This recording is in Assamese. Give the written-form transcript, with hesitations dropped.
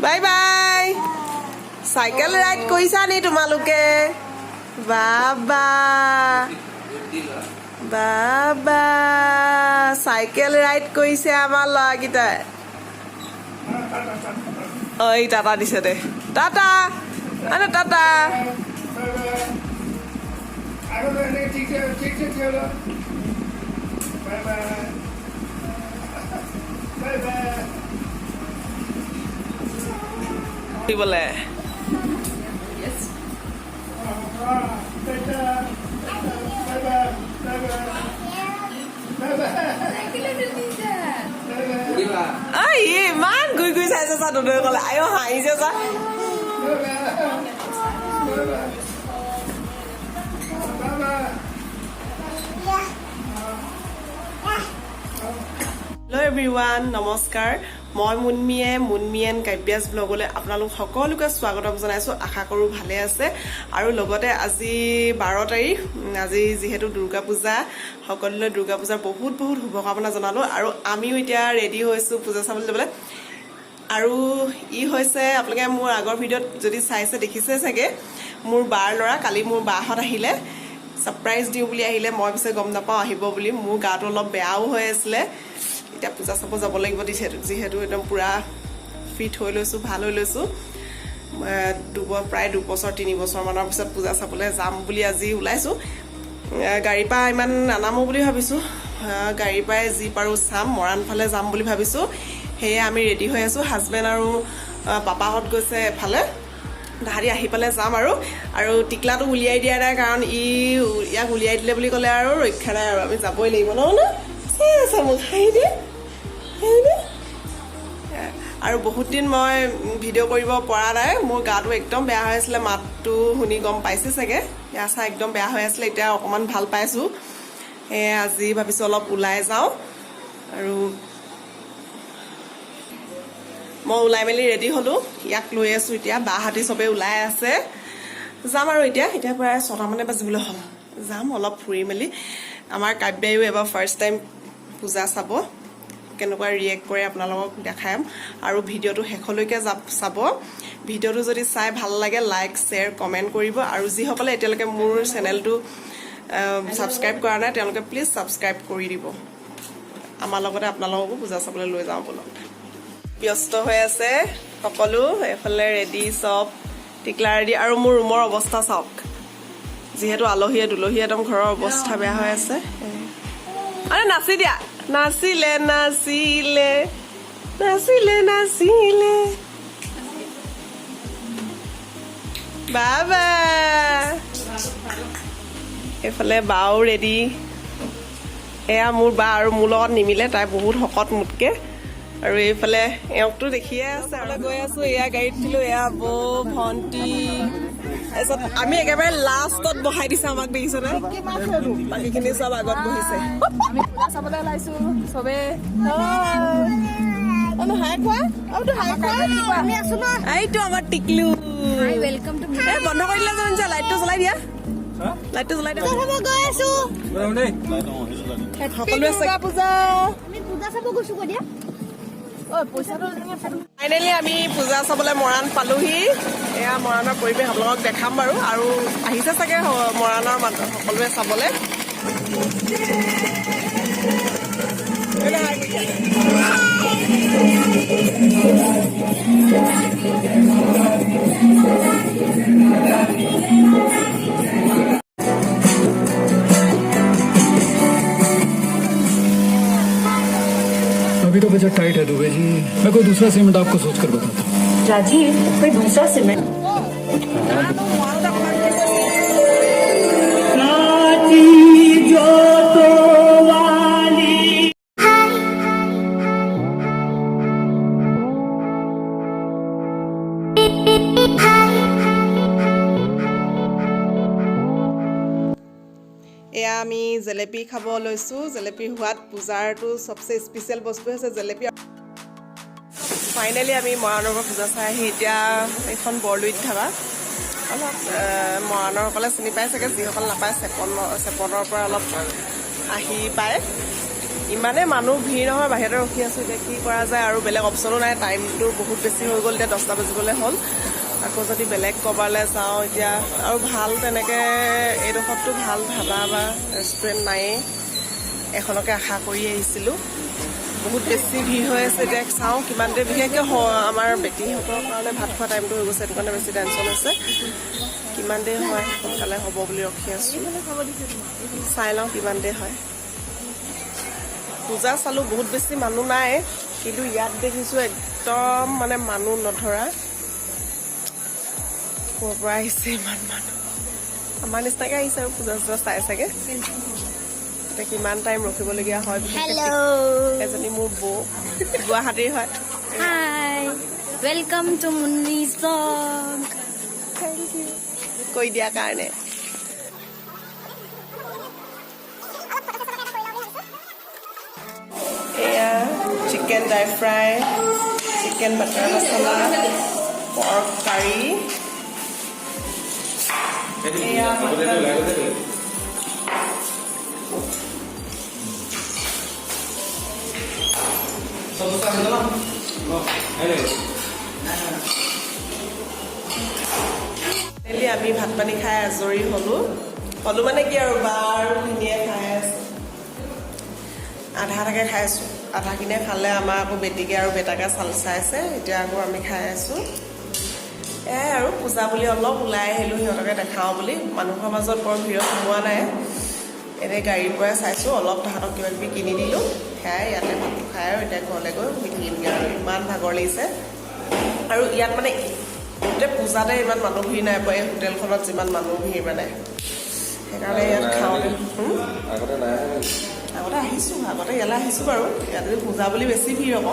বাই বাই সাইকেল ৰাইড কৰিছা নি তোমালোকে বাবা বাবা সাইকেল ৰাইড কৰিছে আমাৰ ল'ৰাকেইটাই ঐ টাটা দিছে দে টাটা আরে টাটা কি বলে ইমান ঘুই ঘুই চাইছে চা দুদৈ কলে আয়ো হাঁহিছে চা হেল্ল' এভৰিৱান নমস্কাৰ মই মুনমিয়েন কাব্যাছ ব্লগলৈ আপোনালোক সকলোকে স্বাগতম জনাইছোঁ আশা কৰোঁ ভালে আছে আৰু লগতে আজি 12 তাৰিখ আজি যিহেতু দুৰ্গা পূজা সকলোলৈ দুৰ্গা পূজাৰ বহুত বহুত শুভকামনা জনালোঁ আৰু আমিও এতিয়া ৰেডি হৈছোঁ পূজা চাবলৈ যাবলৈ আৰু ই হৈছে আপোনালোকে মোৰ আগৰ ভিডিঅ'ত যদি চাইছে দেখিছে চাগে মোৰ বাৰ ল'ৰা কালি মোৰ বাহঁত আহিলে সাৰপ্ৰাইজ দিওঁ বুলি আহিলে মই পিছে গম নাপাওঁ আহিব বুলি মোৰ গাটো অলপ বেয়াও হৈ আছিলে এতিয়া পূজা চাব যাব লাগিব যিহেতু একদম পুৰা ফিট হৈ লৈছোঁ ভাল হৈ লৈছোঁ প্ৰায় 2 বছৰ 3 বছৰমানৰ পিছত পূজা চাবলৈ যাম বুলি আজি ওলাইছোঁ গাড়ীৰ পৰা ইমান নানামো বুলি ভাবিছোঁ গাড়ীৰ পৰাই যি পাৰোঁ চাম মৰাণ ফালে যাম বুলি ভাবিছোঁ সেয়ে আমি ৰেডি হৈ আছোঁ হাজবেণ্ড আৰু পাপাহঁত গৈছে এফালে তাহাঁতি আহি পেলাই যাম আৰু টিকলাটো উলিয়াই দিয়া নাই কাৰণ ইয়াক উলিয়াই দিলে বুলি ক'লে আৰু ৰক্ষা নাই আৰু আমি যাবই লাগিব ন মোক হাঁহি দিয়ে আৰু বহুত দিন মই ভিডিঅ' কৰিব পৰা নাই মোৰ গাটো একদম বেয়া হৈ আছিলে মাতটো শুনি গম পাইছে চাগে গা চা একদম বেয়া হৈ আছিলে এতিয়া অকণমান ভাল পাইছোঁ সেয়ে আজি ভাবিছোঁ অলপ ওলাই যাওঁ আৰু মই ওলাই মেলি ৰেডি হ'লোঁ ইয়াক লৈ আছোঁ এতিয়া বাহাতি চবেই ওলাই আছে যাম আৰু এতিয়া প্ৰায় 6টামানে বাজিবলৈ হ'ল যাম অলপ ফুৰি মেলি আমাৰ কাব্যায়ো এবাৰ ফাৰ্ষ্ট টাইম পূজা চাব কেনেকুৱা ৰিয়েক্ট কৰে আপোনালোকক দেখাম আৰু ভিডিঅ'টো শেষলৈকে চাব ভিডিঅ'টো যদি চাই ভাল লাগে লাইক শ্বেয়াৰ কমেণ্ট কৰিব আৰু যিসকলে এতিয়ালৈকে মোৰ চেনেলটো ছাবস্ক্ৰাইব কৰা নাই তেওঁলোকে প্লিজ ছাবস্ক্ৰাইব কৰি দিব আমাৰ লগতে আপোনালোককো পূজা চাবলৈ লৈ যাওঁ বলক ব্যস্ত হৈ আছে সকলো এফালে ৰেডি চব টিকলা ৰেডি আৰু মোৰ ৰুমৰ অৱস্থা চাওক যিহেতু আলহীয়ে দুলহীয়ে একদম ঘৰৰ অৱস্থা বেয়া হৈ আছে আৰে নাচি দিয়া নাচিলে নাচিলে নাচিলে নাচিলে বাবা এইফালে বাও ৰেডি এয়া মোৰ বা আৰু মোৰ লগত নিমিলে তাই বহুত শকত মোতকে আৰু এইফালে এওঁকতো দেখিয়ে আছে আৰু গৈ আছো এয়া গাড়ীত উঠিলো এয়া বৌ ভণ্টি তাৰপিছত আমি একেবাৰে লাষ্টত বহাই দিছে আমাক দেখিছেনে বাকীখিনি চব আগত বহিছে আমি পূজা চাবলৈ ওলাইছো চবে এইটো আমাৰ টিকলু বন্ধ কৰি দিলে জানিছা লাইটটো জ্বলাই দিয়া লাইটটো জ্বলাই দিয়া সকলোৱে পূজা চাব গৈছো দিয়া ফাইনেলি আমি পূজা চাবলৈ মৰাণ পালোহি এয়া মৰাণৰ পৰিৱেশ আপোনালোকক দেখাম বাৰু আৰু আহিছে চাগে মৰাণৰ মানুহ সকলোৱে চাবলৈ अभी तो बजट टाइट है दुबे जी मैं कोई दूसरा सीमेंट आपको सोच कर बताता हूँ राजीव कोई दूसरा सीमेंट এয়া আমি জেলেপি খাব লৈছোঁ জেলেপি হোৱাত পূজাৰটো চবচে স্পেচিয়েল বস্তু হৈছে জেলেপি ফাইনেলি আমি মৰাণৰ পৰা পূজা চাই আহি এতিয়া এইখন বৰলুইত ধাবা অলপ মৰাণৰসকলে চিনি পাই চাগে যিসকল নাপায় চেপনৰ পৰা অলপ আহি পায় ইমানে মানুহ ভিৰ নহয়, বাহিৰতে ৰখি আছোঁ। এতিয়া কি কৰা যায় আৰু, বেলেগ অপশ্যনো নাই। টাইমটো বহুত বেছি হৈ গ'ল, এতিয়া 10টা বাজিবলৈ হ'ল। আকৌ যদি বেলেগ ক'ৰবালৈ যাওঁ এতিয়া, আৰু ভাল তেনেকৈ এইডোখৰতো ভাল ধাবা বা ৰেষ্টুৰেণ্ট নায়েই। এখনকে আশা কৰি আহিছিলোঁ। বহুত বেছি ভিৰ হৈ আছে। এতিয়া চাওঁ কিমান দেৰি, বিশেষকৈ আমাৰ বেটীহঁতৰ কাৰণে ভাত খোৱা টাইমটো হৈ গৈছে, সেইটো কাৰণে বেছি টেনশ্যন হৈছে। কিমান দেৰি হয়, সোনকালে হ'ব বুলি ৰখি আছোঁ। চাই লওঁ কিমান দেৰি হয়। পূজা চালোঁ, বহুত বেছি মানুহ নাই, কিন্তু ইয়াত দেখিছোঁ একদম মানে মানুহ নধৰা। ক'ৰ পৰা আহিছে ইমান মানুহ? আমাৰ নিচিনাকৈ আহিছে আৰু পূজা চূজা চাই চাগে। এতিয়া কিমান টাইম ৰখিবলগীয়া হয়। এজনী মোৰ বৌ, গুৱাহাটীৰ হয়। Hi, welcome to Munni's vlog. Thank you কৈ দিয়াৰ কাৰণে। এয়া chicken dry fry, chicken butter masala, pork curry, এয়া আমি ভাত পানী খাই আজৰি হ'লো মানে কি আৰু বাৰু খিনিয়ে খাই আছো। আধাকে খাই আছো, আধাখিনিয়ে খালে আমাৰ আকৌ বেটিকে আৰু বেটাকে চাইছে। এতিয়া আকৌ আমি খাই আছো। এয়াই আৰু পূজা বুলি অলপ ওলাই আহিলোঁ, সিহঁতকে দেখাওঁ বুলি। মানুহৰ মাজত বৰ ভিৰত সোমোৱা নাই, এনেই গাড়ীৰ পৰাই চাইছোঁ। অলপ তাহাঁতক কিবা কিবি কিনি দিলোঁ, সেয়াই ইয়াতে ভাতটো খাই আৰু এতিয়া ঘৰলৈ গৈ শুই থাকিমগৈ আৰু। ইমান ভাগৰ লাগিছে। আৰু ইয়াত মানে গোটেই পূজাতে ইমান মানুহ ভিৰ নাই পোৱা, এই হোটেলখনত যিমান মানুহ ভিৰ মানে। সেইকাৰণে ইয়াত খাওঁতে আগতে আহিছোঁ, আগতে ইয়ালৈ আহিছোঁ বাৰু। ইয়াতে পূজা বুলি বেছি ভিৰ হ'ব।